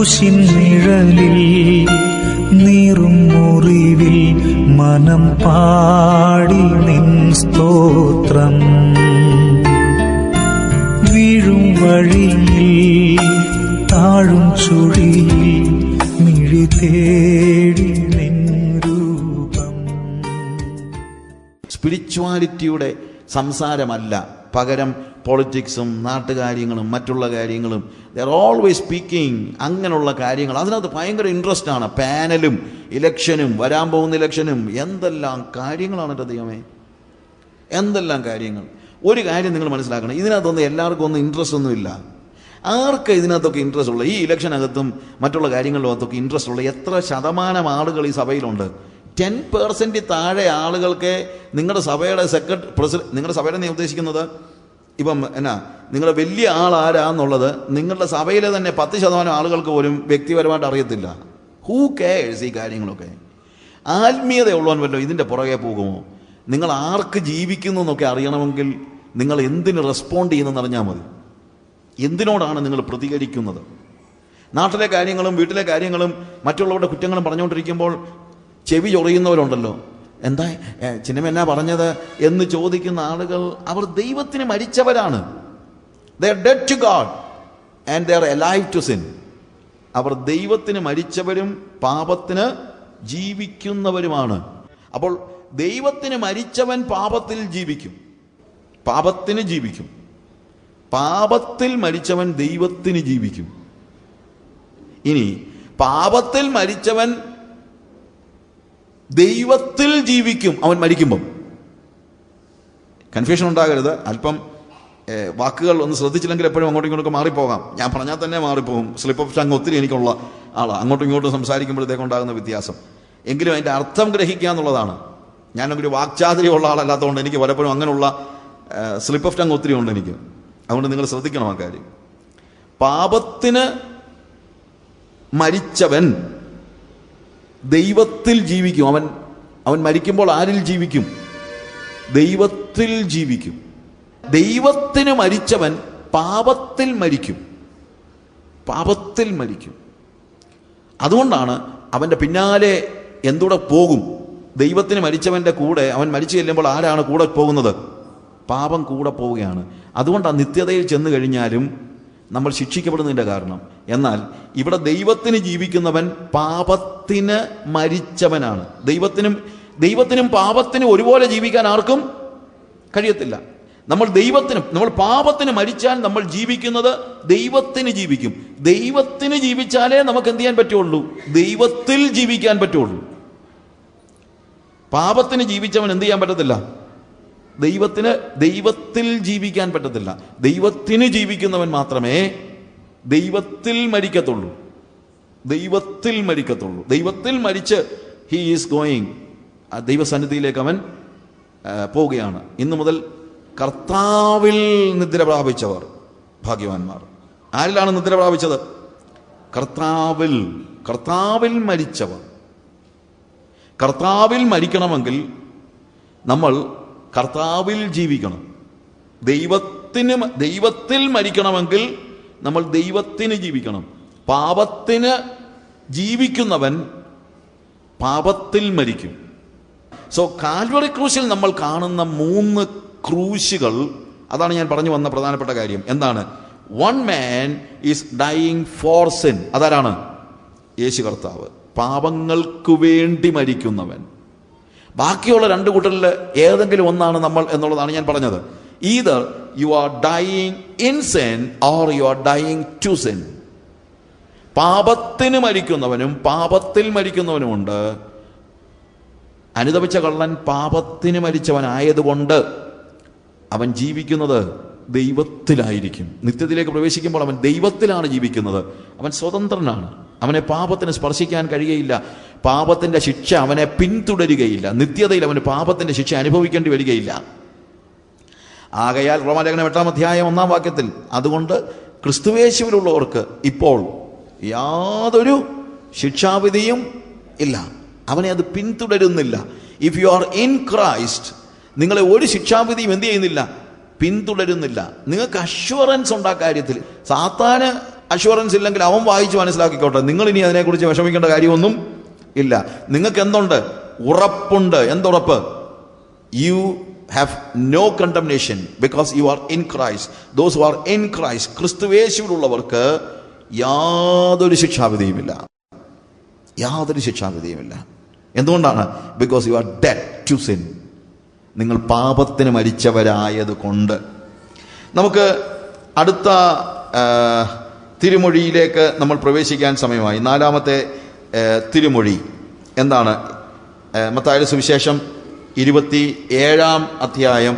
ക്രൂശിൻ നിഴലിൽ നീറും മുറിവിൽ മനം പാടി നിൻ സ്തോത്രം. വീഴും വഴിയിൽ താഴും ചുഴിയിൽ മിഴി തേടി നിൻ രൂപം. സ്പിരിച്വാലിറ്റിയുടെ സംസാരമല്ല, പകരം പൊളിറ്റിക്സും നാട്ടുകാര്യങ്ങളും മറ്റുള്ള കാര്യങ്ങളും, ദേ ആർ ഓൾവേസ് സ്പീക്കിംഗ് അങ്ങനെയുള്ള കാര്യങ്ങൾ. അതിനകത്ത് ഭയങ്കര ഇൻട്രസ്റ്റ് ആണ്. പാനലും ഇലക്ഷനും വരാൻ പോകുന്ന ഇലക്ഷനും എന്തെല്ലാം കാര്യങ്ങളാണ് എൻ്റെ ദൈവമേ, എന്തെല്ലാം കാര്യങ്ങൾ. ഒരു കാര്യം നിങ്ങൾ മനസ്സിലാക്കണം, ഇതിനകത്തൊന്നും എല്ലാവർക്കും ഒന്നും ഇൻട്രസ്റ്റ് ഒന്നുമില്ല. ആർക്ക് ഇതിനകത്തൊക്കെ ഇൻട്രസ്റ്റ് ഉള്ള, ഈ ഇലക്ഷനകത്തും മറ്റുള്ള കാര്യങ്ങളിലകത്തൊക്കെ ഇൻട്രസ്റ്റ് ഉള്ള എത്ര ശതമാനം ആളുകൾ ഈ സഭയിലുണ്ട്? 10% താഴെ ആളുകൾക്ക് നിങ്ങളുടെ സഭയുടെ നിങ്ങളുടെ സഭയുടെ ഞാൻ ഉദ്ദേശിക്കുന്നത് ഇപ്പം നിങ്ങളുടെ വലിയ ആളാരാന്നുള്ളത് നിങ്ങളുടെ സഭയിലെ തന്നെ 10% ആളുകൾക്ക് പോലും വ്യക്തിപരമായിട്ട് അറിയത്തില്ല. ഹൂ കെയർസ് ഈ കാര്യങ്ങളൊക്കെ? ആത്മീയതയുള്ളവൻ വല്ലോ ഇതിൻ്റെ പുറകെ പോകുമോ? നിങ്ങൾ ആർക്ക് ജീവിക്കുന്നു എന്നൊക്കെ അറിയണമെങ്കിൽ നിങ്ങൾ എന്തിന് റെസ്പോണ്ട് ചെയ്യുന്നതെന്ന് അറിഞ്ഞാൽ മതി. എന്തിനോടാണ് നിങ്ങൾ പ്രതികരിക്കുന്നത്? നാട്ടിലെ കാര്യങ്ങളും വീട്ടിലെ കാര്യങ്ങളും മറ്റുള്ളവരുടെ കുറ്റങ്ങളും പറഞ്ഞുകൊണ്ടിരിക്കുമ്പോൾ ചെവി ചൊറിയുന്നവരുണ്ടല്ലോ. എന്താ ചിന്നമ്മ എന്നാ പറഞ്ഞത് എന്ന് ചോദിക്കുന്ന ആളുകൾ അവർ ദൈവത്തിന് മരിച്ചവരാണ്. They are dead to God and they are alive to sin. അവർ ദൈവത്തിന് മരിച്ചവരും പാപത്തിന് ജീവിക്കുന്നവരുമാണ്. അപ്പോൾ ദൈവത്തിന് മരിച്ചവൻ പാപത്തിൽ ജീവിക്കും, പാപത്തിന് ജീവിക്കും. പാപത്തിൽ മരിച്ചവൻ ദൈവത്തിന് ജീവിക്കും. ഇനി പാപത്തിൽ മരിച്ചവൻ ദൈവത്തിൽ ജീവിക്കും അവൻ മരിക്കുമ്പം. കൺഫ്യൂഷൻ ഉണ്ടാകരുത്. അല്പം വാക്കുകൾ ഒന്ന് ശ്രദ്ധിച്ചില്ലെങ്കിൽ എപ്പോഴും അങ്ങോട്ടും ഇങ്ങോട്ടൊക്കെ മാറിപ്പോകാം. ഞാൻ പറഞ്ഞാൽ തന്നെ മാറിപ്പോകും. സ്ലിപ്പ് ഓഫ് ടങ് ഒത്തിരി എനിക്കുള്ള ആളാണ്. അങ്ങോട്ടും ഇങ്ങോട്ടും സംസാരിക്കുമ്പോഴത്തേക്കുണ്ടാകുന്ന വ്യത്യാസം. എങ്കിലും അതിൻ്റെ അർത്ഥം ഗ്രഹിക്കുക എന്നുള്ളതാണ്. ഞാനൊരു വാക്ചാതുര്യമുള്ള ആളല്ലാത്തതുകൊണ്ട് എനിക്ക് പലപ്പോഴും അങ്ങനെയുള്ള സ്ലിപ്പ് ഓഫ് ടങ് ഒത്തിരി ഉണ്ട് എനിക്ക്. അതുകൊണ്ട് നിങ്ങൾ ശ്രദ്ധിക്കണം ആ കാര്യം. പാപത്തിന് മരിച്ചവൻ ദൈവത്തിൽ ജീവിക്കും. അവൻ മരിക്കുമ്പോൾ ആരിൽ ജീവിക്കും? ദൈവത്തിൽ ജീവിക്കും. ദൈവത്തിന് മരിച്ചവൻ പാപത്തിൽ മരിക്കും, പാപത്തിൽ മരിക്കും. അതുകൊണ്ടാണ് അവൻ്റെ പിന്നാലെ എന്തുകൂടെ പോകും. ദൈവത്തിന് മരിച്ചവൻ്റെ കൂടെ അവൻ മരിച്ചു ചെല്ലുമ്പോൾ ആരാണ് കൂടെ പോകുന്നത്? പാപം കൂടെ പോവുകയാണ്. അതുകൊണ്ടാണ് നിത്യതയിൽ ചെന്ന് കഴിഞ്ഞാലും നമ്മൾ ശിക്ഷിക്കപ്പെടുന്നതിൻ്റെ കാരണം. എന്നാൽ ഇവിടെ ദൈവത്തിന് ജീവിക്കുന്നവൻ പാപത്തിന് മരിച്ചവനാണ്. ദൈവത്തിനും പാപത്തിനും ഒരുപോലെ ജീവിക്കാൻ ആർക്കും കഴിയത്തില്ല. നമ്മൾ പാപത്തിന് മരിച്ചാൽ നമ്മൾ ജീവിക്കുന്നത് ദൈവത്തിന് ജീവിക്കും. ദൈവത്തിന് ജീവിച്ചാലേ നമുക്ക് എന്ത് ചെയ്യാൻ പറ്റുള്ളൂ? ദൈവത്തിൽ ജീവിക്കാൻ പറ്റുള്ളൂ. പാപത്തിന് ജീവിച്ചവൻ എന്ത് ചെയ്യാൻ പറ്റത്തില്ല? ദൈവത്തിൽ ജീവിക്കാൻ പറ്റത്തില്ല. ദൈവത്തിന് ജീവിക്കുന്നവൻ മാത്രമേ ദൈവത്തിൽ മരിക്കത്തുള്ളൂ. ദൈവത്തിൽ മരിക്കത്തുള്ളൂ. ദൈവത്തിൽ മരിച്ച് ഹി ഈസ് ഗോയിങ്, ദൈവസന്നിധിയിലേക്ക് അവൻ പോവുകയാണ്. ഇന്നു മുതൽ കർത്താവിൽ നിദ്ര പ്രാപിച്ചവർ ഭാഗ്യവാന്മാർ. ആരിലാണ് നിദ്ര പ്രാപിച്ചത്? കർത്താവിൽ മരിച്ചവർ. കർത്താവിൽ മരിക്കണമെങ്കിൽ നമ്മൾ കർത്താവിൽ ജീവിക്കണം. ദൈവത്തിൽ മരിക്കണമെങ്കിൽ നമ്മൾ ദൈവത്തിന് ജീവിക്കണം. പാപത്തിന് ജീവിക്കുന്നവൻ പാപത്തിൽ മരിക്കും. സോ കാൽവറി ക്രൂശിൽ നമ്മൾ കാണുന്ന 3 ക്രൂശുകൾ, അതാണ് ഞാൻ പറഞ്ഞു വന്ന പ്രധാനപ്പെട്ട കാര്യം. എന്താണ്? 1 man is dying for sin. അതാരാണ്? യേശു കർത്താവ്. പാപങ്ങൾക്കു വേണ്ടി മരിക്കുന്നവൻ. ബാക്കിയുള്ള 2 കൂട്ടരിൽ ഏതെങ്കിലും ഒന്നാണ് നമ്മൾ എന്നുള്ളതാണ് ഞാൻ പറഞ്ഞത്. Either you are dying in sin or you are dying to sin. പാപത്തിന് മരിക്കുന്നവനും പാപത്തിൽ മരിക്കുന്നവനുമുണ്ട്. അനുതപിച്ച കള്ളൻ പാപത്തിന് മരിച്ചവനായതുകൊണ്ട് അവൻ ജീവിക്കുന്നത് ദൈവത്തിലായിരിക്കും. നിത്യത്തിലേക്ക് പ്രവേശിക്കുമ്പോൾ അവൻ ദൈവത്തിലാണ് ജീവിക്കുന്നത്. അവൻ സ്വതന്ത്രനാണ്. അവനെ പാപത്തിന് സ്പർശിക്കാൻ കഴിയുകയില്ല. പാപത്തിൻ്റെ ശിക്ഷ അവനെ പിന്തുടരുകയില്ല. നിത്യതയിൽ അവന് പാപത്തിൻ്റെ ശിക്ഷ അനുഭവിക്കേണ്ടി വരികയില്ല. ആകയാൽ റോമാലേഖനം 8-ാം അധ്യായം 1-ാം വാക്യത്തിൽ, അതുകൊണ്ട് ക്രിസ്തുയേശുവിലുള്ളവർക്ക് ഇപ്പോൾ യാതൊരു ശിക്ഷാവിധിയും ഇല്ല. അവനെ അത് പിന്തുടരുന്നില്ല. If you are in Christ, നിങ്ങളെ ഒരു ശിക്ഷാവിധിയും എന്ത് ചെയ്യുന്നില്ല? പിന്തുടരുന്നില്ല. നിങ്ങൾക്ക് അഷ്വറൻസ് ഉണ്ട് ആ കാര്യത്തിൽ. സാത്താന് അഷ്വറൻസ് ഇല്ലെങ്കിൽ അവൻ വായിച്ച് മനസ്സിലാക്കിക്കോട്ടെ. നിങ്ങൾ ഇനി അതിനെക്കുറിച്ച് വിഷമിക്കേണ്ട കാര്യമൊന്നും ഇല്ല. നിങ്ങൾക്ക് എന്തുണ്ട്? ഉറപ്പുണ്ട്. എന്തുറപ്പ്? You have no condemnation because you are in Christ. Those who are in Christ, ക്രിസ്തുവേശുവിലുള്ളവർക്ക് യാതൊരു ശിക്ഷാവിധിയുമില്ല. യാതൊരു ശിക്ഷാവിധിയുമില്ല. എന്തുകൊണ്ടാണ്? Because you are dead to sin. നിങ്ങൾ പാപത്തിന് മരിച്ചവരായത് കൊണ്ട്. നമുക്ക് അടുത്ത തിരുമൊഴിയിലേക്ക് നമ്മൾ പ്രവേശിക്കാൻ സമയമായി. 4-ാമത്തെ തിരുമൊഴി എന്താണ്? മത്തായിയുടെ സുവിശേഷം 27-ാം അധ്യായം,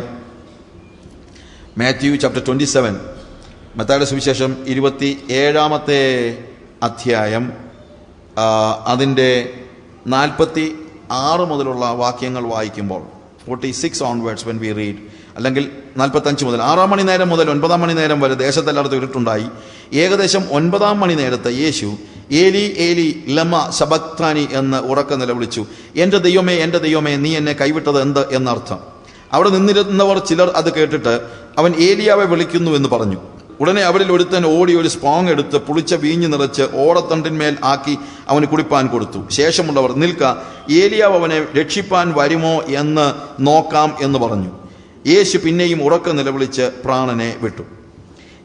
മാത്യു ചാപ്റ്റർ 27. മത്തായിയുടെ സുവിശേഷം 27-ാമത്തെ അധ്യായം, അതിൻ്റെ 46 മുതലുള്ള വാക്യങ്ങൾ വായിക്കുമ്പോൾ, 46 onwards when we read, അല്ലെങ്കിൽ 45 മുതൽ 6 മണി നേരം മുതൽ 9 മണി നേരം വരെ ദേശത്തെല്ലായിടത്തും ഇരുട്ടുണ്ടായി. ഏകദേശം 9 മണി നേരത്ത് യേശു ഏലി ഏലി ലമ ശബക്താനി എന്ന് ഉറക്കെ നിലവിളിച്ചു. എൻ്റെ ദൈവമേ, എൻ്റെ ദൈവമേ, നീ എന്നെ കൈവിട്ടത് എന്ത് എന്നർത്ഥം. അവിടെ നിന്നിരുന്നവർ ചിലർ അത് കേട്ടിട്ട് അവൻ ഏലിയാവെ വിളിക്കുന്നു എന്ന് പറഞ്ഞു. ഉടനെ അവരിൽ ഒരുത്തൻ ഓടി ഒരു സ്പോങ് എടുത്ത് പുളിച്ച വീഞ്ഞ് നിറച്ച് ഓടത്തണ്ടിന്മേൽ ആക്കി അവന് കുടിപ്പാൻ കൊടുത്തു. ശേഷമുള്ളവർ, നിൽക്ക, ഏലിയാവ് അവനെ രക്ഷിപ്പാൻ വരുമോ എന്ന് നോക്കാം എന്ന് പറഞ്ഞു. യേശു പിന്നെയും ഉറക്കെ നിലവിളിച്ച് പ്രാണനെ വിട്ടു.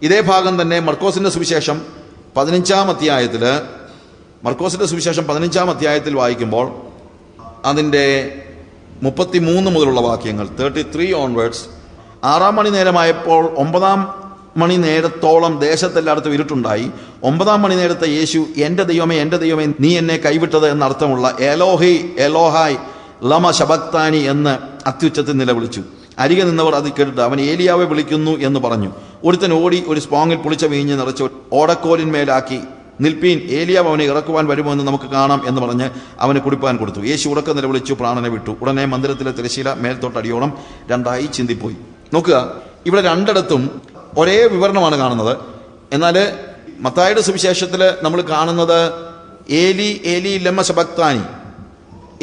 ഇതേ ഭാഗം തന്നെ മർക്കോസിന്റെ സുവിശേഷം 15-ാം അധ്യായത്തിൽ വായിക്കുമ്പോൾ അതിൻ്റെ 33 മുതലുള്ള വാക്യങ്ങൾ, 33 onwards. 6 മണി നേരമായപ്പോൾ 9 മണി നേരത്തോളം ദേശത്തെല്ലായിടത്തും ഇരുട്ടുണ്ടായി. 9 മണി നേരത്തെ യേശു, എൻ്റെ ദൈവമേ, എൻ്റെ ദൈവമേ, നീ എന്നെ കൈവിട്ടത് എന്നർത്ഥമുള്ള എലോഹി എലോഹായ് ലമ ശബക്താനി എന്ന് അത്യുച്ചത്തിൽ നിലവിളിച്ചു. അരികെ നിന്നവർ അത് കേട്ടിട്ട് അവൻ ഏലിയാവെ വിളിക്കുന്നു എന്ന് പറഞ്ഞു. ഒരുത്തൻ ഓടി ഒരു സ്പോങ്ങിൽ പുളിച്ച വീഞ്ഞ് നിറച്ച് ഓടക്കോലിന്മേലാക്കി, നിൽപ്പീൻ, ഏലിയാവ് അവനെ ഇറക്കുവാൻ വരുമോ എന്ന് നമുക്ക് കാണാം എന്ന് പറഞ്ഞ് അവന് കുടിപ്പാൻ കൊടുത്തു. യേശു ഉറക്കെ നിലവിളിച്ചു പ്രാണനെ വിട്ടു. ഉടനെ മന്ദിരത്തിലെ തിരശ്ശീല മേൽത്തോട്ടടിയോളം 2 ചിന്തിപ്പോയി. നോക്കുക, ഇവിടെ 2 ഒരേ വിവരണമാണ് കാണുന്നത്. എന്നാൽ മത്തായിയുടെ സുവിശേഷത്തിൽ നമ്മൾ കാണുന്നത് ഏലി ഏലി ലമ ശബക്താനി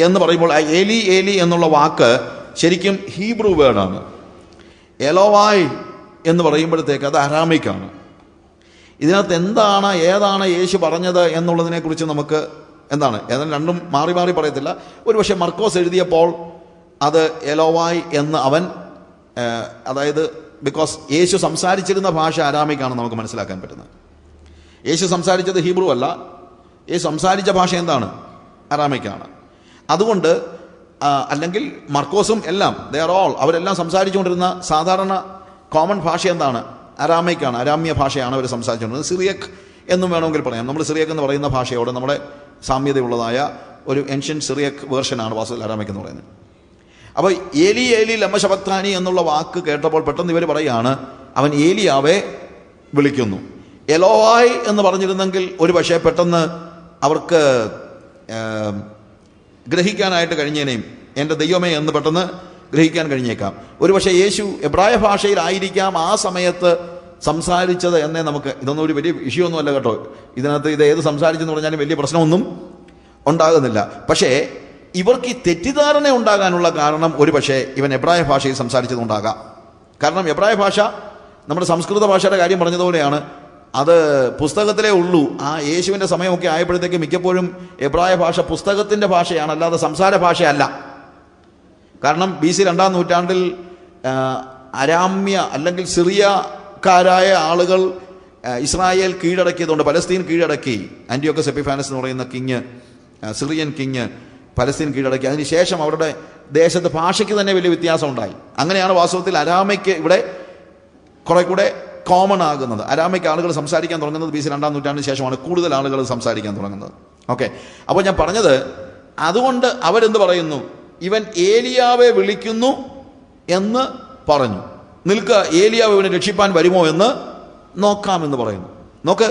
എന്ന് പറയുമ്പോൾ ആ ഏലി ഏലി എന്നുള്ള വാക്ക് ശരിക്കും ഹീബ്രു വേർഡാണ്. എലോവായ് എന്ന് പറയുമ്പോഴത്തേക്ക് അത് അരാമിക്കാണ്. ഇതിനകത്ത് ഏതാണ് യേശു പറഞ്ഞത് എന്നുള്ളതിനെക്കുറിച്ച് നമുക്ക് ഏതാണ്ട് രണ്ടും മാറി മാറി പറയത്തില്ല. ഒരു പക്ഷേ മർക്കോസ് എഴുതിയപ്പോൾ അത് എലോവായ് എന്ന് അവൻ, അതായത് ബിക്കോസ് യേശു സംസാരിച്ചിരുന്ന ഭാഷ അരാമിക്കാണ് നമുക്ക് മനസ്സിലാക്കാൻ പറ്റുന്നത്. യേശു സംസാരിച്ചത് ഹീബ്രു അല്ല. യേശു സംസാരിച്ച ഭാഷ എന്താണ്? അരാമിക്കാണ്. അതുകൊണ്ട് അല്ലെങ്കിൽ മർക്കോസും എല്ലാം അവരെല്ലാം സംസാരിച്ചുകൊണ്ടിരുന്ന സാധാരണ കോമൺ ഭാഷ എന്താണ്? അരാമിക്കാണ്. അരാമ്യ ഭാഷയാണ് അവർ സംസാരിച്ചുകൊണ്ടിരുന്നത്. സിറിയക് എന്നും വേണമെങ്കിൽ പറയാം. നമ്മൾ സിറിയക് എന്ന് പറയുന്ന ഭാഷയോട് നമ്മുടെ സാമ്യതയുള്ളതായ ഒരു ഏൻഷ്യൻ സിറിയക് വേർഷനാണ് വാസ്തവത്തിൽ അരാമിക് എന്ന് പറയുന്നത്. അപ്പോൾ ഏലി ഏലി ലമ ശബക്താനി എന്നുള്ള വാക്ക് കേട്ടപ്പോൾ പെട്ടെന്ന് ഇവർ പറയുകയാണ്, അവൻ ഏലിയാവെ വിളിക്കുന്നു. എലോവായ് എന്ന് പറഞ്ഞിരുന്നെങ്കിൽ ഒരു പക്ഷേ പെട്ടെന്ന് അവർക്ക് ഗ്രഹിക്കാനായിട്ട് കഴിഞ്ഞേനെയും, എൻ്റെ ദൈവമേ എന്ന് പെട്ടെന്ന് ഗ്രഹിക്കാൻ കഴിഞ്ഞേക്കാം. ഒരു പക്ഷേ യേശു എബ്രായ ഭാഷയിലായിരിക്കാം ആ സമയത്ത് സംസാരിച്ചത് എന്നേ നമുക്ക്, ഇതൊന്നും ഒരു വലിയ വിഷയമൊന്നുമല്ല കേട്ടോ. ഇതിനകത്ത് ഇത് ഏത് സംസാരിച്ചെന്ന് പറഞ്ഞാലും വലിയ പ്രശ്നമൊന്നും ഉണ്ടാകുന്നില്ല. പക്ഷേ ഇവർക്ക് ഈ തെറ്റിദ്ധാരണ ഉണ്ടാകാനുള്ള കാരണം ഒരു പക്ഷേ ഇവൻ എബ്രായ ഭാഷയിൽ സംസാരിച്ചതുകൊണ്ടാകാം. കാരണം എബ്രായ ഭാഷ നമ്മുടെ സംസ്കൃത ഭാഷയുടെ കാര്യം പറഞ്ഞതുപോലെയാണ്. അത് പുസ്തകത്തിലേ ഉള്ളൂ. ആ യേശുവിൻ്റെ സമയമൊക്കെ ആയപ്പോഴത്തേക്ക് മിക്കപ്പോഴും എബ്രായ ഭാഷ പുസ്തകത്തിൻ്റെ ഭാഷയാണ്, അല്ലാതെ സംസാര ഭാഷയല്ല. കാരണം BC 2-ാം നൂറ്റാണ്ടിൽ അരാമ്യ അല്ലെങ്കിൽ സിറിയക്കാരായ ആളുകൾ ഇസ്രായേൽ കീഴടക്കിയതുകൊണ്ട്, പലസ്തീൻ കീഴടക്കി. ആന്റിയോക്കസ് എപ്പിഫാനസ് എന്ന് പറയുന്ന സിറിയൻ കിങ് പലസ്തീൻ കീഴടക്കി. അതിനുശേഷം അവരുടെ ദേശത്ത് ഭാഷയ്ക്ക് തന്നെ വലിയ വ്യത്യാസം ഉണ്ടായി. അങ്ങനെയാണ് വാസ്തവത്തിൽ അരാമയ്ക്ക് ഇവിടെ കുറെ കൂടെ കോമൺ ആകുന്നത്. അരാമയ്ക്ക് ആളുകൾ സംസാരിക്കാൻ തുടങ്ങുന്നത് BC 2-ാം നൂറ്റാണ്ടിന് ശേഷമാണ് കൂടുതൽ ആളുകൾ സംസാരിക്കാൻ തുടങ്ങുന്നത്. ഓക്കെ, അപ്പോൾ ഞാൻ പറഞ്ഞത്, അതുകൊണ്ട് അവരെന്ത് പറയുന്നു? ഇവൻ ഏലിയാവെ വിളിക്കുന്നു എന്ന് പറഞ്ഞു. നിൽക്കുക, ഏലിയാവ് ഇവനെ രക്ഷിപ്പാൻ വരുമോ എന്ന് നോക്കാമെന്ന് പറയുന്നു. നോക്ക്,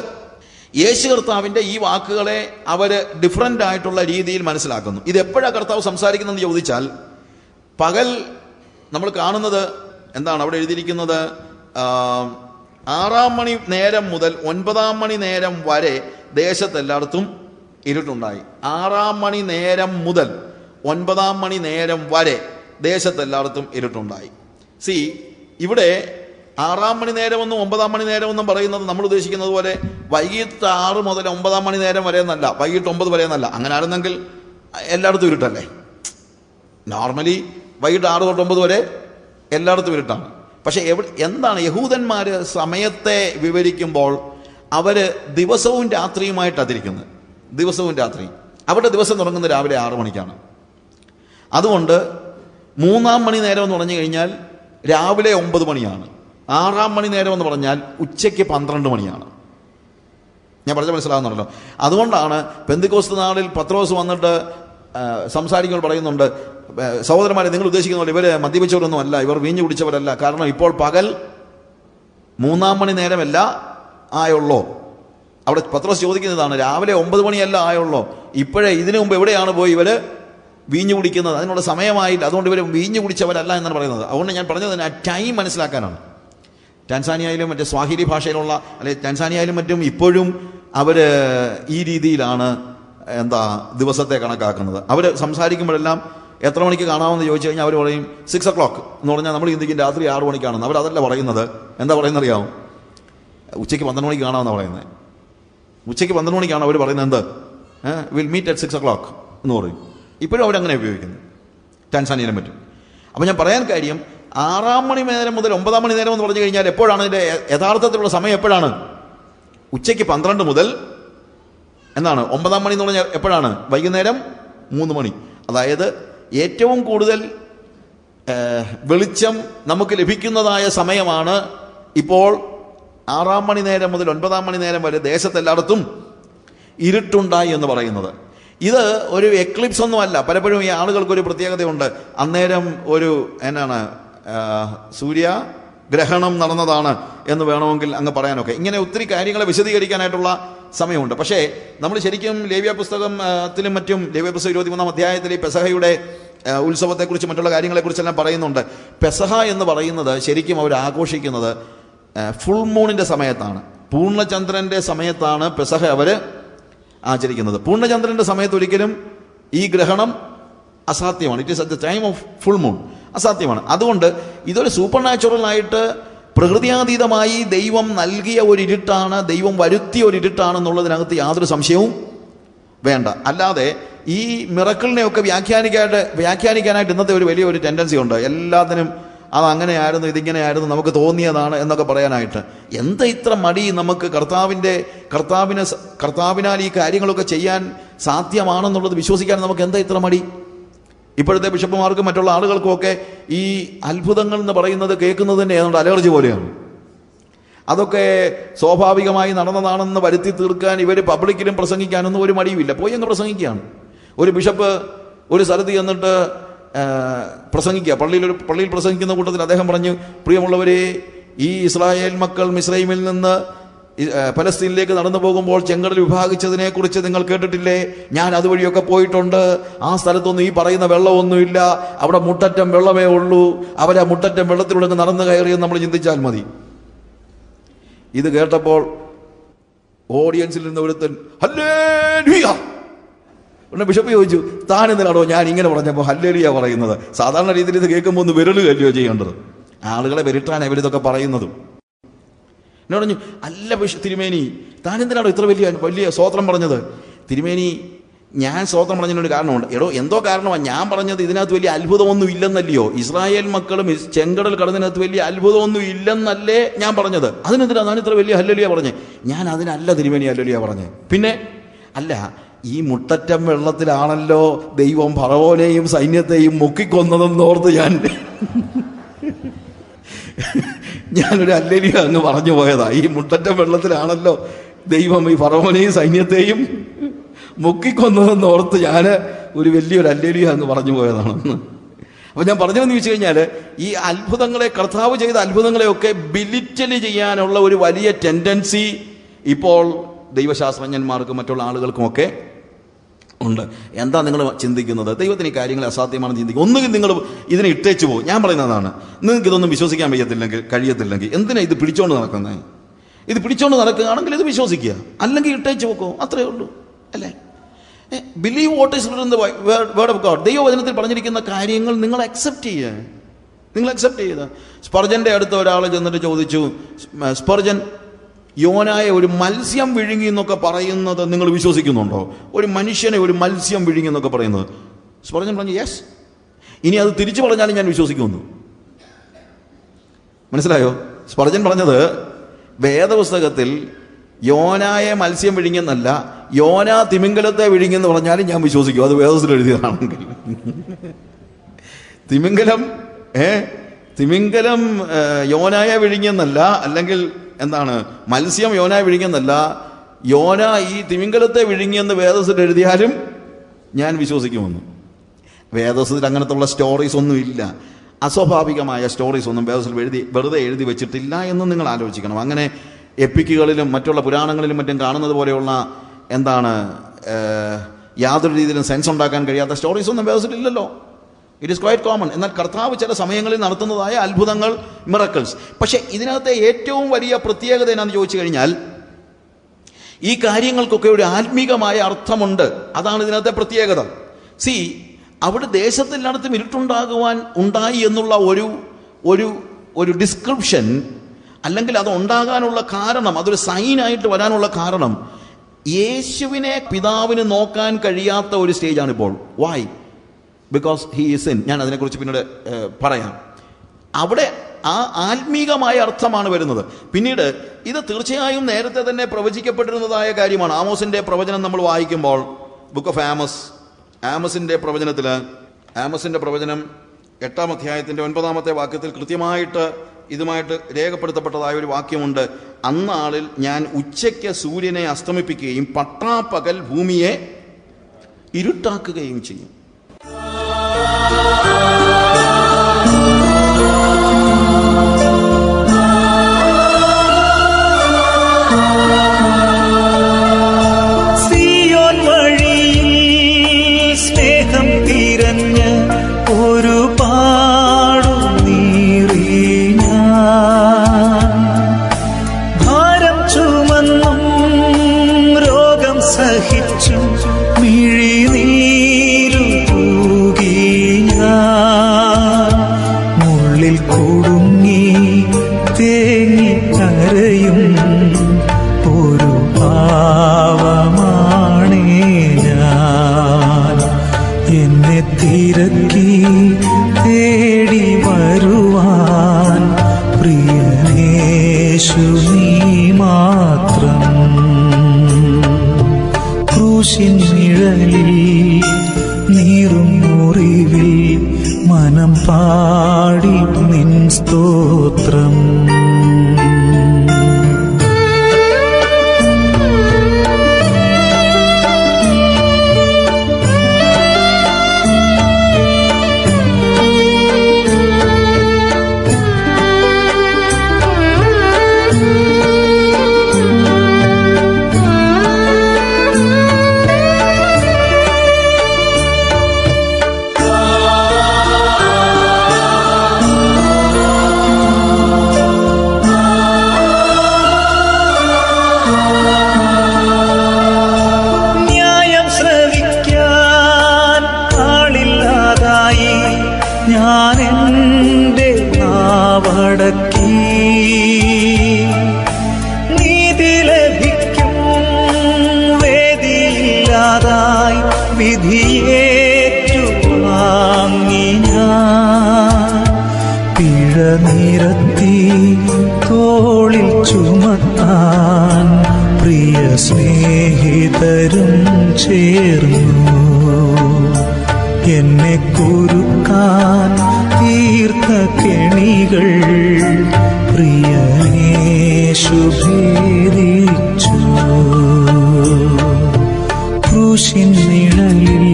യേശു കർത്താവിൻ്റെ ഈ വാക്കുകളെ അവർ ഡിഫറൻ്റ് ആയിട്ടുള്ള രീതിയിൽ മനസ്സിലാക്കുന്നു. ഇത് എപ്പോഴാണ് കർത്താവ് സംസാരിക്കുന്നതെന്ന് ചോദിച്ചാൽ, പകൽ നമ്മൾ കാണുന്നത് എന്താണ്? അവിടെ എഴുതിയിരിക്കുന്നത് 6 മണി നേരം മുതൽ 9 മണി നേരം വരെ ദേശത്തെല്ലായിടത്തും ഇരുട്ടുണ്ടായി. 6 മണി നേരം മുതൽ 9 മണി നേരം വരെ ദേശത്തെല്ലായിടത്തും ഇരുട്ടുണ്ടായി. ഇവിടെ 6 മണി നേരമെന്നും 9 മണി നേരമെന്നും പറയുന്നത് നമ്മൾ ഉദ്ദേശിക്കുന്നത് പോലെ വൈകിട്ട് 6 മുതൽ 9 മണി നേരം വരെ എന്നല്ല, വൈകിട്ട് 9 വരെ എന്നല്ല. അങ്ങനെ ആയിരുന്നെങ്കിൽ എല്ലായിടത്തും ഇരുട്ടല്ലേ. നോർമലി വൈകിട്ട് 6 തൊട്ട് 9 വരെ എല്ലായിടത്തും ഇരുട്ടാണ്. പക്ഷേ എന്താണ് യഹൂദന്മാർ സമയത്തെ വിവരിക്കുമ്പോൾ അവർ ദിവസവും രാത്രിയുമായിട്ടാണ് തിരിക്കുന്നത്. ദിവസവും രാത്രി. അവരുടെ ദിവസം തുടങ്ങുന്നത് രാവിലെ 6 മണിക്കാണ്. അതുകൊണ്ട് 3 മണി നേരം എന്ന് പറഞ്ഞു കഴിഞ്ഞാൽ രാവിലെ 9 മണിയാണ്. 6 മണി നേരം എന്ന് പറഞ്ഞാൽ ഉച്ചയ്ക്ക് 12 മണിയാണ്. ഞാൻ പറഞ്ഞ മനസ്സിലാകുന്നുണ്ടല്ലോ. അതുകൊണ്ടാണ് പെന്തിക്കോസ്ത് നാളിൽ പത്രോസ് വന്നിട്ട് സംസാരിക്കുമ്പോൾ പറയുന്നുണ്ട്, സഹോദരന്മാരെ, നിങ്ങൾ ഉദ്ദേശിക്കുന്ന പോലെ ഇവർ മദ്യപിച്ചവരൊന്നും അല്ല, ഇവർ വീഞ്ഞു കുടിച്ചവരല്ല. കാരണം ഇപ്പോൾ പകൽ 3 മണി നേരമല്ല ആയുള്ളോ. അവിടെ പത്രോസ് ചോദിക്കുന്നതാണ്, രാവിലെ 9 മണിയല്ല ആയുള്ളോ, ഇപ്പോഴേ ഇതിനു മുമ്പ് എവിടെയാണ് പോയി ഇവർ വീഞ്ഞു കുടിക്കുന്നത്? അതിനുള്ള സമയമായില്ല. അതുകൊണ്ട് ഇവർ വീഞ്ഞു കുടിച്ചവരല്ല എന്നാണ് പറയുന്നത്. അതുകൊണ്ട് ഞാൻ പറഞ്ഞത് ആ ടൈം മനസ്സിലാക്കാനാണ്. ടാൻസാനിയയിലും മറ്റേ സ്വാഹിലി ഭാഷയിലുള്ള ടാൻസാനിയയിലും മറ്റും ഇപ്പോഴും അവർ ഈ രീതിയിലാണ് ദിവസത്തെ കണക്കാക്കുന്നത്. അവർ സംസാരിക്കുമ്പോഴെല്ലാം എത്ര മണിക്ക് കാണാമെന്ന് ചോദിച്ചു കഴിഞ്ഞാൽ അവർ പറയും 6 o'clock എന്ന് പറഞ്ഞാൽ നമ്മൾ ചിന്തിക്കും രാത്രി 6 മണിക്കാണെന്ന്. അവരതല്ല പറയുന്നത്. എന്താ പറയുന്നത് അറിയാമോ? ഉച്ചയ്ക്ക് 12 മണിക്ക് കാണാമെന്നാണ് പറയുന്നത്. ഉച്ചയ്ക്ക് 12 മണിക്കാണ് അവർ പറയുന്നത് എന്ത്, വിൽ മീറ്റ് അറ്റ് 6 o'clock എന്ന് പറയും. ഇപ്പോഴും അവരങ്ങനെ ഉപയോഗിക്കുന്നത് ടാൻസാനിയയിലും പറ്റും. അപ്പോൾ ഞാൻ പറയാൻ കാര്യം, 6 മണി നേരം മുതൽ 9 മണി നേരം എന്ന് പറഞ്ഞു കഴിഞ്ഞാൽ എപ്പോഴാണ് ഇതിൻ്റെ യഥാർത്ഥത്തിലുള്ള സമയം? എപ്പോഴാണ്? ഉച്ചയ്ക്ക് 12 മുതൽ 9 മണി എന്ന് പറഞ്ഞാൽ എപ്പോഴാണ്? വൈകുന്നേരം 3 മണി. അതായത് ഏറ്റവും കൂടുതൽ വെളിച്ചം നമുക്ക് ലഭിക്കുന്നതായ സമയമാണ് ഇപ്പോൾ 6 മണി നേരം മുതൽ 9 മണി നേരം വരെ ദേശത്തെല്ലായിടത്തും ഇരുട്ടുണ്ടായി എന്ന് പറയുന്നത്. ഇത് ഒരു എക്ലിപ്സ് ഒന്നുമല്ല. പലപ്പോഴും ഈ ആളുകൾക്കൊരു പ്രത്യേകതയുണ്ട്, അന്നേരം ഒരു സൂര്യഗ്രഹണം നടന്നതാണ് എന്ന് വേണമെങ്കിൽ അങ്ങ് പറയാനൊക്കെ. ഇങ്ങനെ ഒത്തിരി കാര്യങ്ങളെ വിശദീകരിക്കാനായിട്ടുള്ള സമയമുണ്ട്. പക്ഷേ നമ്മൾ ശരിക്കും ലേവ്യ പുസ്തകത്തിലും മറ്റും, ലേവ്യ പുസ്തകം 23-ാം അധ്യായത്തിൽ പെസഹയുടെ ഉത്സവത്തെക്കുറിച്ച് മറ്റുള്ള കാര്യങ്ങളെക്കുറിച്ചെല്ലാം പറയുന്നുണ്ട്. പെസഹ എന്ന് പറയുന്നത് ശരിക്കും അവർ ആഘോഷിക്കുന്നത് ഫുൾ മൂണിൻ്റെ സമയത്താണ്, പൂർണ്ണചന്ദ്രൻ്റെ സമയത്താണ് പെസഹ അവർ ആചരിക്കുന്നത്. പൂർണ്ണചന്ദ്രൻ്റെ സമയത്ത് ഒരിക്കലും ഈ ഗ്രഹണം അസാധ്യമാണ്. It is at the time of full moon, അസാധ്യമാണ്. അതുകൊണ്ട് ഇതൊരു സൂപ്പർ നാച്ചുറലായിട്ട് പ്രകൃതിയാതീതമായി ദൈവം നൽകിയ ഒരു ഇരുട്ടാണ്, ദൈവം വരുത്തിയ ഒരു ഇരുട്ടാണെന്നുള്ളതിനകത്ത് യാതൊരു സംശയവും വേണ്ട. അല്ലാതെ ഈ മിറക്കിളിനെയൊക്കെ വ്യാഖ്യാനിക്കാനായിട്ട് ഇന്നത്തെ ഒരു വലിയൊരു ടെൻഡൻസി ഉണ്ട്. എല്ലാത്തിനും അതങ്ങനെയായിരുന്നു, ഇതിങ്ങനെയായിരുന്നു, നമുക്ക് തോന്നിയതാണ് എന്നൊക്കെ പറയാനായിട്ട്. എന്താ ഇത്ര മടി നമുക്ക്? കർത്താവിനാൽ ഈ കാര്യങ്ങളൊക്കെ ചെയ്യാൻ സാധ്യമാണെന്നുള്ളത് വിശ്വസിക്കാൻ നമുക്ക് എന്താ ഇത്ര മടി? ഇപ്പോഴത്തെ ബിഷപ്പുമാർക്കും മറ്റുള്ള ആളുകൾക്കുമൊക്കെ ഈ അത്ഭുതങ്ങൾ എന്ന് പറയുന്നത് കേൾക്കുന്നത് തന്നെ ഏതാണ്ട് അലർജി പോലെയാണ്. അതൊക്കെ സ്വാഭാവികമായി നടന്നതാണെന്ന് വരുത്തി തീർക്കാൻ ഇവർ പബ്ലിക്കിലും പ്രസംഗിക്കാനൊന്നും ഒരു മടിയുമില്ല, പോയി അങ്ങ് പ്രസംഗിക്കുകയാണ്. ഒരു ബിഷപ്പ് ഒരു സ്ഥലത്ത് ചെന്നിട്ട് പ്രസംഗിക്കുക, പള്ളിയിൽ പ്രസംഗിക്കുന്ന കൂട്ടത്തിൽ അദ്ദേഹം പറഞ്ഞു, പ്രിയമുള്ളവരെ, ഈ ഇസ്രായേൽ മക്കൾ മിസ്രൈമിൽ നിന്ന് പലസ്തീനിലേക്ക് നടന്നു പോകുമ്പോൾ ചെങ്കടൽ വിഭാഗിച്ചതിനെ കുറിച്ച് നിങ്ങൾ കേട്ടിട്ടില്ലേ? ഞാൻ അതുവഴിയൊക്കെ പോയിട്ടുണ്ട്. ആ സ്ഥലത്തൊന്നും ഈ പറയുന്ന വെള്ളമൊന്നുമില്ല, അവിടെ മുട്ടറ്റം വെള്ളമേ ഉള്ളൂ. അവരാ മുട്ടറ്റം വെള്ളത്തിലൂടെ നടന്നു കയറിയെന്ന് നമ്മൾ ചിന്തിച്ചാൽ മതി. ഇത് കേട്ടപ്പോൾ ഓഡിയൻസിൽ നിന്ന് ഒരുത്തൻ ഹല്ലേലൂയ. ഉടനെ ബിഷപ്പ് ചോദിച്ചു, താൻ എന്തിനാണോ ഞാൻ ഇങ്ങനെ പറഞ്ഞപ്പോൾ ഹല്ലേലൂയ പറയുന്നത്? സാധാരണ രീതിയിൽ ഇത് കേൾക്കുമ്പോൾ ഒന്ന് വിരലുകല്ലോ ചെയ്യേണ്ടത്. ആളുകളെ വിരട്ടാൻ ഇവരിതൊക്കെ പറയുന്നതും. എന്നോട് പറഞ്ഞു, അല്ല തിരുമേനി, താൻ എന്തിനാണോ ഇത്ര വലിയ സ്തോത്രം പറഞ്ഞത്? തിരുമേനി, ഞാൻ സ്തോത്രം പറഞ്ഞതിനൊരു കാരണമുണ്ട്. എന്തോ കാരണമാണ്. ഞാൻ പറഞ്ഞത് ഇതിനകത്ത് വലിയ അത്ഭുതമൊന്നും ഇല്ലെന്നല്ലയോ? ഇസ്രായേൽ മക്കളും ചെങ്കടൽ കടന്നതിനകത്ത് വലിയ അത്ഭുതമൊന്നും ഇല്ലെന്നല്ലേ ഞാൻ പറഞ്ഞത്? അതിനെന്തിനാ ഞാൻ ഇത്ര വലിയ ഹല്ലേലൂയ പറഞ്ഞേ? ഞാൻ അതിനല്ല തിരുമേനി ഹല്ലേലൂയ പറഞ്ഞേ. പിന്നെ അല്ല, ഈ മുട്ടറ്റം വെള്ളത്തിലാണല്ലോ ദൈവം ഫറവോനെയും സൈന്യത്തെയും മുക്കിക്കൊന്നതെന്ന് ഓർത്ത് ഞാനൊരു ഹല്ലേലൂയ അങ്ങ് പറഞ്ഞു പോയതാ. ഈ മുട്ടറ്റം വെള്ളത്തിലാണല്ലോ ദൈവം ഈ ഫറവോനെയും സൈന്യത്തെയും മുക്കിക്കൊന്നതെന്ന് ഓർത്ത് ഞാൻ ഒരു വലിയൊരു ഹല്ലേലൂയ അങ്ങ് പറഞ്ഞു പോയതാണെന്ന്. അപ്പോൾ ഞാൻ പറഞ്ഞതെന്ന് ചോദിച്ചു കഴിഞ്ഞാൽ, ഈ അത്ഭുതങ്ങളെ, കർത്താവ് ചെയ്ത അത്ഭുതങ്ങളെയൊക്കെ ബിലിറ്റല് ചെയ്യാനുള്ള ഒരു വലിയ ടെൻഡൻസി ഇപ്പോൾ ദൈവശാസ്ത്രജ്ഞന്മാർക്കും മറ്റുള്ള ആളുകൾക്കുമൊക്കെ ഉണ്ട്. എന്താ നിങ്ങൾ ചിന്തിക്കുന്നത്? ദൈവത്തിന് ഈ കാര്യങ്ങൾ അസാധ്യമാണെന്ന് ചിന്തിക്കും. ഒന്നുകിൽ നിങ്ങൾ ഇതിനെ ഇട്ടേച്ചു പോകും. ഞാൻ പറയുന്നതാണ്, നിങ്ങൾക്ക് ഇതൊന്നും വിശ്വസിക്കാൻ കഴിയത്തില്ലെങ്കിൽ എന്തിനാ ഇത് പിടിച്ചോണ്ട് നടക്കുന്നത്? ഇത് പിടിച്ചോണ്ട് നടക്കുകയാണെങ്കിൽ ഇത് വിശ്വസിക്കുക, അല്ലെങ്കിൽ ഇട്ടേച്ചു വെക്കോ, അത്രയേ ഉള്ളൂ, അല്ലേ? Believe what is written in the word of God. ദൈവവചനത്തിൽ പറഞ്ഞിരിക്കുന്ന കാര്യങ്ങൾ നിങ്ങൾ അക്സെപ്റ്റ് ചെയ്യുക, നിങ്ങൾ അക്സെപ്റ്റ് ചെയ്ത്. സ്പർജൻ്റെ അടുത്ത് ഒരാൾ ചെന്നിട്ട് ചോദിച്ചു, സ്പർജൻ, യോനായ ഒരു മത്സ്യം വിഴുങ്ങി എന്നൊക്കെ പറയുന്നത് നിങ്ങൾ വിശ്വസിക്കുന്നുണ്ടോ? ഒരു മനുഷ്യനെ ഒരു മത്സ്യം വിഴുങ്ങി എന്നൊക്കെ പറയുന്നത്. സ്പർജൻ പറഞ്ഞു യെസ്. ഇനി അത് തിരിച്ചു പറഞ്ഞാലും ഞാൻ വിശ്വസിക്കുമെന്ന്. മനസ്സിലായോ? സ്പർജൻ പറഞ്ഞത് വേദപുസ്തകത്തിൽ യോനായെ മത്സ്യം വിഴുങ്ങിയെന്നല്ല, യോന തിമിംഗലത്തെ വിഴുങ്ങിയെന്ന് പറഞ്ഞാലും ഞാൻ വിശ്വസിക്കും, അത് വേദത്തിൽ എഴുതിയതാണെങ്കിൽ. തിമിംഗലം യോനായെ വിഴുങ്ങിയെന്നല്ല, അല്ലെങ്കിൽ എന്താണ് മത്സ്യം യോനായെ വിഴുങ്ങിയെന്നല്ല, യോന ഈ തിമിംഗലത്തെ വിഴുങ്ങിയെന്ന് വേദത്തിൽ എഴുതിയാലും ഞാൻ വിശ്വസിക്കുമെന്ന്. വേദത്തിൽ അങ്ങനത്തെ ഉള്ള സ്റ്റോറീസ് ഒന്നുമില്ല, അസ്വാഭാവികമായ സ്റ്റോറീസ് ഒന്നും വേദത്തിൽ വെറുതെ എഴുതി വെച്ചിട്ടില്ല എന്ന് നിങ്ങൾ ആലോചിക്കണം. അങ്ങനെ എപ്പിക്കുകളിലും മറ്റുള്ള പുരാണങ്ങളിലും മറ്റും കാണുന്നത് പോലെയുള്ള എന്താണ് യാതൊരു രീതിയിലും സെൻസ് ഉണ്ടാക്കാൻ കഴിയാത്ത സ്റ്റോറീസ് ഒന്നും വേദത്തിലില്ലല്ലോ. It is quite common. എന്നാൽ കർത്താവ് ചില സമയങ്ങളിൽ നടത്തുന്നതായ അത്ഭുതങ്ങൾ, മിറക്കിൾസ്. പക്ഷേ ഇതിനകത്തെ ഏറ്റവും വലിയ പ്രത്യേകത എന്നാന്ന് ചോദിച്ചു കഴിഞ്ഞാൽ, ഈ കാര്യങ്ങൾക്കൊക്കെ ഒരു ആത്മീകമായ അർത്ഥമുണ്ട്. അതാണ് ഇതിനകത്തെ പ്രത്യേകത. സി, അവിടെ ദേശത്തിനടുത്തും ഉണ്ടായി എന്നുള്ള ഒരു ഡിസ്ക്രിപ്ഷൻ, അല്ലെങ്കിൽ അത് ഉണ്ടാകാനുള്ള കാരണം, അതൊരു സൈനായിട്ട് വരാനുള്ള കാരണം, യേശുവിനെ പിതാവിന് നോക്കാൻ കഴിയാത്ത ഒരു സ്റ്റേജാണിപ്പോൾ. Why? Because he is in. ഞാൻ അതിനെക്കുറിച്ച് പിന്നീട് പറയാം. അവിടെ ആ ആത്മീകമായ അർത്ഥമാണ് വരുന്നത്. പിന്നീട് ഇത് തീർച്ചയായും നേരത്തെ തന്നെ പ്രവചിക്കപ്പെട്ടിരുന്നതായ കാര്യമാണ്. ആമോസിന്റെ പ്രവചനം നമ്മൾ വായിക്കുമ്പോൾ, ബുക്ക് ഓഫ് ആമോസിന്റെ പ്രവചനത്തിൽ, ആമോസിന്റെ പ്രവചനം 8-ാം അധ്യായത്തിന്റെ 9-ാമത്തെ വാക്യത്തിൽ കൃത്യമായിട്ട് ഇതുമായിട്ട് രേഖപ്പെടുത്തപ്പെട്ടതായ ഒരു വാക്യമുണ്ട്. അന്നാളിൽ ഞാൻ ഉച്ചയ്ക്ക് സൂര്യനെ അസ്തമിപ്പിക്കുകയും പട്ടാപ്പകൽ ഭൂമിയെ ഇരുട്ടാക്കുകയും ചെയ്യും. നീറും മുറിവിൽ മനം പാടി നിൻ സ്തോത്രം. നീതി ലഭിക്കും വേദിയില്ലാതായി വിധിയേറ്റു വാങ്ങി ഞാൻ പിഴ നിരത്തി തോളിൽ ചുമത്താൻ പ്രിയ സ്നേഹിതരും ചേർന്നു. എന്നെ കുരുക്കാൻ തീർത്ത കെണികൾ പ്രിയനേശു ഭേദിച്ചു. ക്രൂശിൻ നിഴലിൽ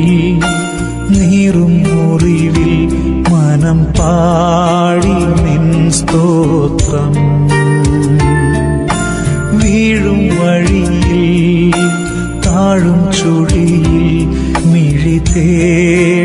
നീറും മുറിവിൽ മനം പാടി നിൻ സ്തോത്രം. വീഴും വഴിയിൽ താഴും ചുഴിയിൽ മിഴി തേടി